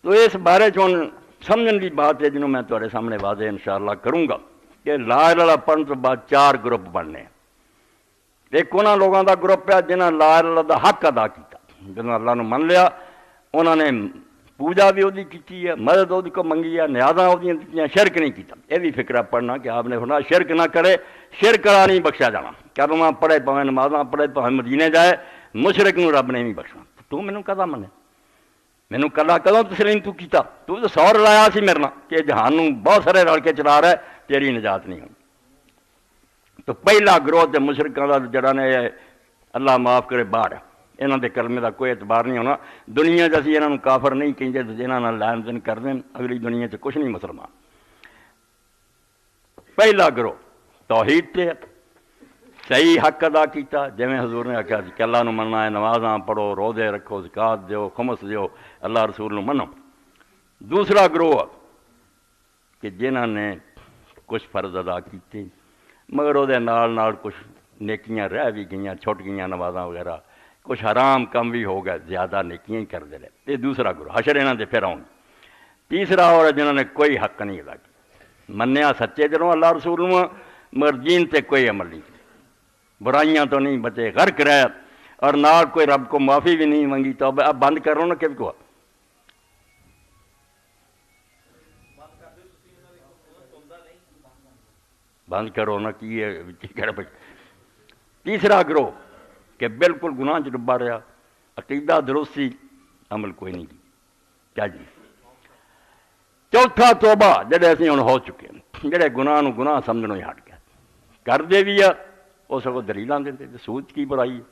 تو اس بارے چون سمجھن کی بات ہے جنہوں میں تھوڑے سامنے واضح انشاءاللہ کروں گا کہ لا الہ الا اللہ پڑھن تو بعد 4 گروپ بننے. ایک انہوں لوگوں کا گروپ ہے جنہوں لا الہ الا اللہ دا حق ادا کیا، جنہوں اللہ نے من لیا، انہوں نے پوجا بھی وہی کی ہے، مدد وہ کو منگی ہے، نیازاں وہ دیتی، شرک نہیں کیتا. یہ بھی فکرہ پڑھنا کہ آپ نے فرمایا شرک نہ کرے، شرک کرا نہیں بخشا جانا. کلمہ پڑھے پاویں نمازاں پڑھے پاویں مدینے جائے، مشرک نو رب نے نہیں بخشنا. تو مینوں کدا منے، مینوں کلا کدوں تسلیم تو کیتا؟ تو 100 رلایا سی میرے نال کہ جہان نو بہت سارے رل کے چلا رہا ہے، تیری نجات نہیں ہونی. تو پہلا گروہ تے مشرکاں دا جڑا نے اللہ معاف کرے باہر، انہاں دے کلمے دا کوئی اعتبار نہیں ہونا. دنیا چ اسی انہاں نوں کافر نہیں کہندے تے انہاں نال لین دین کر دیں، اگلی دنیا چ کچھ نہیں مسلمان. پہلا گروہ توحید تے صحیح حق ادا کیتا، جویں حضور نے آخیا کہ اللہ نو مننا ہے، نمازاں پڑھو، روزے رکھو، زکات دیو، خمس دیو، اللہ رسول نو منو. دوسرا گروہ کہ جنہاں نے کچھ فرض ادا کیتے مگر وہ نال کچھ نیکیاں رہ بھی گئیاں، چھٹ گئیاں نمازاں وغیرہ، کچھ حرام کم بھی ہو گئے، زیادہ نیکیاں ہی کرتے رہے. یہ دوسرا گروہ حشر انہاں دے پھر آؤں. تیسرا اور جنہوں نے کوئی حق نہیں ادا کیا، منیا سچے دلوں اللہ رسول نو مگر دین تے کوئی عمل نہیں کیا، برائیاں تو نہیں بچے، غرق رہے اور نال کوئی رب کو معافی بھی نہیں منگی. تو اب بند کرو نا کس کو بند کرو نا کی ہے. تیسرا گروہ کہ بالکل گناہ چ ڈبا رہا، عقیدہ درستی، عمل کوئی نہیں کیا جی. چوتھا توبہ جڑے اسی ہن ہو چکے ہیں، جڑے گناہ نو گناہ سمجھنوں ہی ہٹ گیا، کردے بھی ہے وہ سگوں دلیلاں دیندے، سود کی برائی ہے،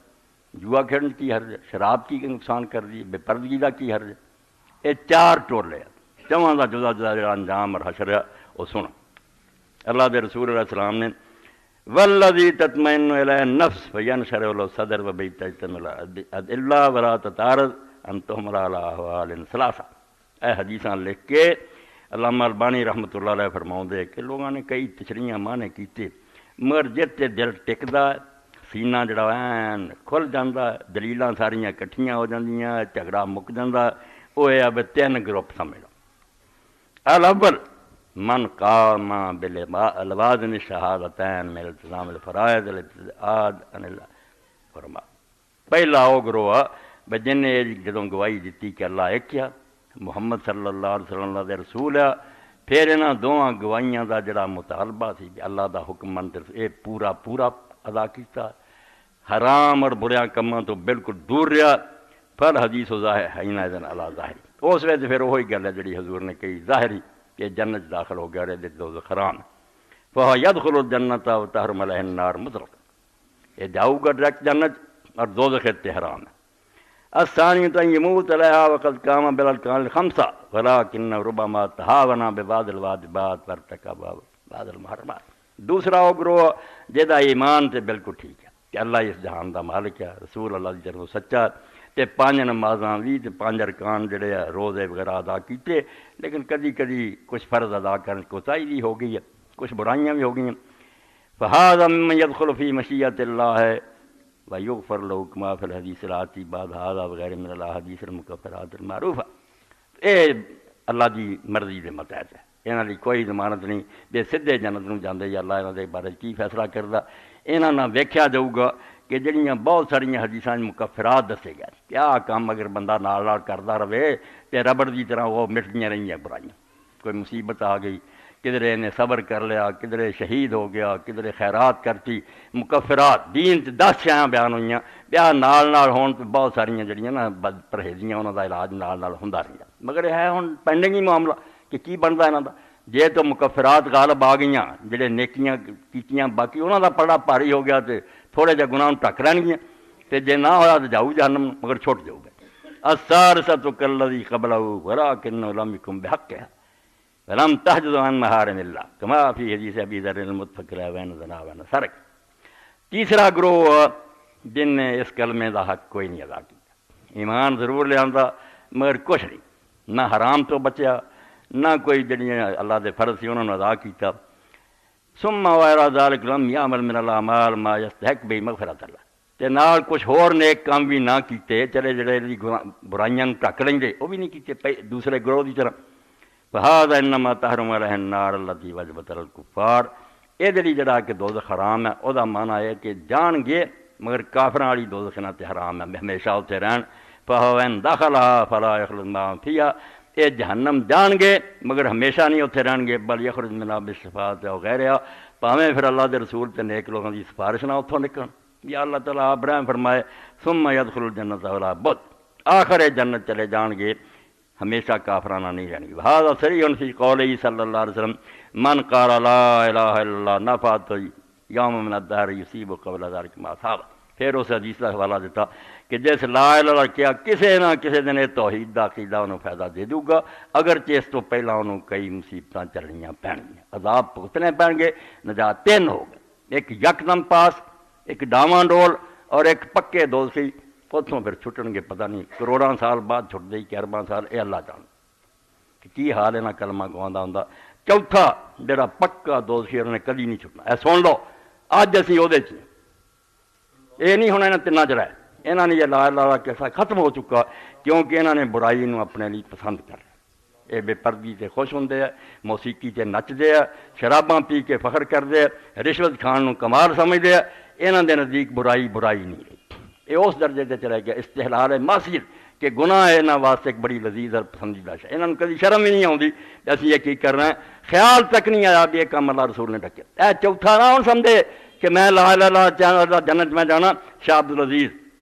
جوا کھیڈن کی حرج ہے، شراب کی نقصان کر دی، بے پردگی کا کی حرج ہے. یہ 4 ٹولے ہیں، چواں کا جدا جدا جڑا انجام اور حشر ہے وہ سنو. اللہ دے رسول علیہ السلام نے والذی تطمئن الیہ النفس فینشرح له صدر وبیتجتمع الا ولا تتعرض ان تحمل علی احوال ثلاثہ. اے حدیثاں لکھ کے علامہ البانی رحمۃ اللہ علیہ فرماؤندے کہ لوگوں نے کئی تشریحاں معنی کیتے مگر جتے دل ٹکدا سینہ جڑا این کھل جاندا، دلیلاں ساریاں کٹھیاں ہو جاندیاں، جھگڑا مک جاندا. وہ ہے اب 3 گروپ سمجھ لو. الاول من قام باللوازم الشہادتین من التزام الفرائض الابتعاد عن الحرمات. پہلا وہ گروہ بھئی جن نے جدوں گواہی دیتی کہ اللہ ایک ہے، محمد صلی اللہ علیہ وسلم اللہ دے رسول ہے، پھر انہاں دونوں گواہیاں دا جڑا مطالبہ سی کہ اللہ دا حکم منتے اے پورا ادا کیتا، حرام اور بریاں کماں تو بالکل دور رہا. پھر حدیث و ظاہر حینئذ علی ظاہری، اس وقت پھر وہی گل ہے جڑی حضور نے کہی ظاہری کہ جنت داخل ہو گیا رہے دوزخ حرام. فہو یدخل الجنت وتحرم علیہ النار مطلق، یہ جاؤ گا ڈائریکٹ جنت اور دوزخ تے حرام ہے. الثانی ان یموت علیہا وقد قام بالارکان الخمسہ ولکن ربما تہاون ببعض الواجبات وارتکب بعض المحرمات. دوسرا وہ گروہ جہدا ایمان تے بالکل ٹھیک ہے کہ اللہ اس جہان دا مالک ہے، رسول اللہ دی طرف سچا تے 5 نمازاں بھی تے 5 ارکان جڑے روزے وغیرہ ادا کیتے، لیکن کدی کچھ فرض ادا کرنے کوتاہی بھی ہو گئی ہے، کچھ برائیاں بھی ہو گئی ہیں. فہذا ممن يدخل في مشیۃ اللہ ویغفر له كما في الحدیث الآتی بعد هذا وغیرہ من الاحادیث المکفرات المعروفہ. اے اللہ دی مرضی دے متحد ہے، انہاں دی کوئی ضمانت نہیں بے سدھے جنت نوں جاندے یا اللہ انہاں دے بارے کی فیصلہ کردا. انہاں نہ ویکھیا جاؤ گا کہ جڑیاں بہت ساریاں حدیثاں مکفرات دسے گئے، کیا کام اگر بندہ نال کردا رہے تے ربڑ دی طرح وہ مٹدیاں رہیاں برائیاں. کوئی مصیبت آ گئی، کدھرے نے صبر کر لیا، کدھرے شہید ہو گیا، کدھرے خیرات کرتی، مکفرات دین 10 شیاں بیان ہوئیاں، بیاہ نال ہون تو بہت ساریاں جڑیاں نا بد پرہیزیاں انہاں دا علاج نال ہوندا رہیا. مگر یہ ہے ہن پینڈنگ ہی معاملہ کہ کی بندا انہاں دا. جے تو مکفرات غالب آ گئیاں، جڑے نیکیاں کیتیاں باقی انہاں دا پڑا بھاری ہو گیا تے تھوڑے جے گناہ ٹک رہن گیاں، تے جے نہ ہویا تو جاؤ جہنم مگر چھوٹ جاؤ گے. الثالثۃ کالذی قبلہ ولکنہ لم یکن بحقہ ولم تحجز عن محارم اللہ کما فی حدیث ابی ذر المتفق علیہ وین زنا وین سرق. تیسرا گروہ جن نے اس کلمے دا حق کوئی نہیں ادا کیا، ایمان ضرور لے آندا مگر کچھ نہیں، نہ حرام تو بچیا، نہ کوئی جڑیاں اللہ دے فرض سی انہوں نے ادا کیتا. ثم غیر ذلک لم یعمل من الاعمال ما یستحق به مغفرۃ اللہ. تے نال کچھ ہور نیک کام بھی نہ کیتے، چلے جڑے برائیاں ڈھک لیں وہ بھی نہیں کیتے دوسرے گروہ کی طرح. فہذا انما تحرم علیہ النار التی وجبت علی الکفار. یہ لیے جڑا کہ دوزخ حرام ہے وہ معنی ہے کہ جان گے مگر کافراں والی دوزخ نہ تے حرام ہے، ہمیشہ اتنے رہن. فَإِن دَخَلَهَا فَلَا يَخْرُجُ مِنْهَا فِيهَا. یہ جہنم جان گے مگر ہمیشہ نہیں اتنے رہن گے، بل یخرج منہا بالشفاعۃ وغیرہ. پاویں پھر اللہ دے رسول تے نیک لوگوں کی سفارش نہ اتوں نکلن. یا اللہ تعالیٰ ابراہیم فرمائے ثم يدخل الجنت ولا بد، آخر جنت چلے جان گے، ہمیشہ کافرانہ نہیں رہنی. هذا صریح فی قوله صلی اللہ علیہ وسلم من قال لا الہ الا اللہ نفعت یوم من الدہر یصیب قبل ذلک ما اصاب. پھر اس حدیث کا حوالہ دیتا کہ جس لا الہ الا کیا کسی نہ کسی دن توحید دا عقیدہ انہوں فائدہ دے دوں گا، اگرچہ اس تو پہلا انہوں کئی مصیبتاں چلنیاں پین گیا، عذاب بھگتنے پین گے. نجات تین ہو گئے، ایک یکدم پاس، ایک ڈاواں ڈول اور ایک پکے دوزخی. اتوں پھر چھٹن گے پتہ نہیں کروڑاں سال بعد چھٹ دے کہ ارباں سال، اے اللہ جان کہ کی حال ہے نہ کلمہ گواندہ ہوندا. چوتھا جڑا پکا دوزخی انہوں نے کدی نہیں چھٹنا. اے سن لو اج اسی وہ یہ نہیں ہونا یہاں تنہا چ رہے، یہاں نے یہ لا الہ الا کیسا ختم ہو چکا کیونکہ انہوں نے برائی نو اپنے لیے پسند کر لیا. یہ بے پردگی سے خوش ہوندے ہیں، موسیقی سے نچدے ہیں، شراباں پی کے فخر کرتے ہیں، رشوت کھان نو کمال سمجھتے ہیں. یہاں دے نزدیک برائی نہیں رہی. یہ اس درجے سے چلے گیا استحلال معصیت کہ گناہ ہے انہاں واسطے ایک بڑی لذیذ اور پسندیدہ شے. انہوں نے کبھی شرم ہی نہیں آتی اسی یہ کی کر رہے ہیں، خیال تک نہیں آیا بھی یہ کام اللہ رسول نے ڈکیا. اے چوتھا نہ ہوں سمجھے کہ میں لا الہ الا اللہ جنت میں جانا. شاہ عبدالعزیز